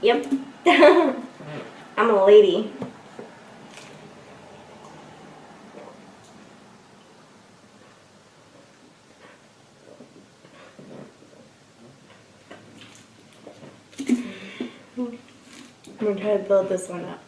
Yep. I'm a lady. I'm gonna try to build this one up.